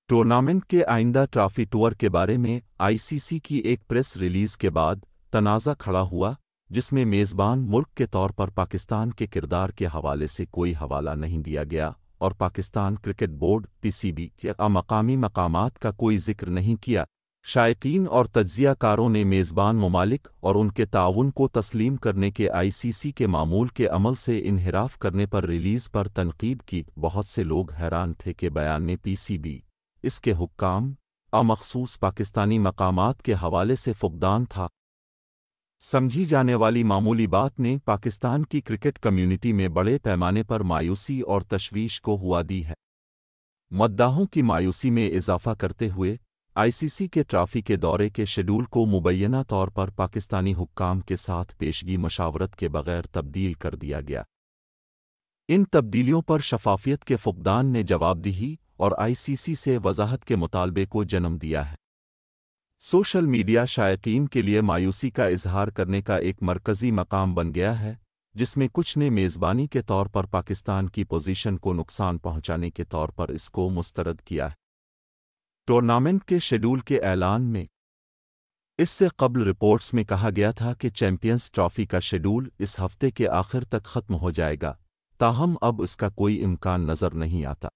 Tournament के आइंदा trophy tour के बारे में आईसीसी की एक प्रेस रिलीज के बाद तनाज़ा खड़ा हुआ, जिसमें मेज़बान मुल्क के तौर पर पाकिस्तान के किरदार के हवाले से कोई हवाला नहीं दिया गया और पाकिस्तान क्रिकेट बोर्ड पीसीबी के मकामी मकामात का कोई जिक्र नहीं किया। शायकीन और तज्ज़ियाकारों ने मेज़बान ममालिक और उनके ताउन को तस्लीम करने के आईसीसी के मामूल के अमल से इन्हिराफ करने पर रिलीज़ पर तनकीद की। बहुत से लोग हैरान थे कि बयान में पीसीबी इसके हुक्काम मखसूस पाकिस्तानी मकामात के हवाले से फुक़दान था। समझी जाने वाली मामूली बात ने पाकिस्तान की क्रिकेट कम्युनिटी में बड़े पैमाने पर मायूसी और तशवीश को हुआ दी है। मद्दाहों की मायूसी में इजाफा करते हुए आईसीसी के ट्रॉफी के दौरे के शेड्यूल को मुबैना तौर पर पाकिस्तानी हुक्काम के साथ पेशगी मशावरत के बगैर तब्दील कर दिया गया। इन तब्दीलियों पर शफाफियत के फुक़दान ने जवाबदेही और आईसीसी से वजाहत के मुतालबे को जन्म दिया है। सोशल मीडिया शायकीन के लिए मायूसी का इजहार करने का एक मरकज़ी मकाम बन गया है, जिसमें कुछ ने मेज़बानी के तौर पर पाकिस्तान की पोजीशन को नुकसान पहुंचाने के तौर पर इसको मुस्तरद किया है। टूर्नामेंट के शेड्यूल के ऐलान में इससे कबल रिपोर्ट्स में कहा गया था कि चैंपियंस ट्रॉफी का शेड्यूल इस हफ्ते के आखिर तक ख़त्म हो जाएगा, ताहम अब इसका कोई इम्कान नज़र नहीं आता।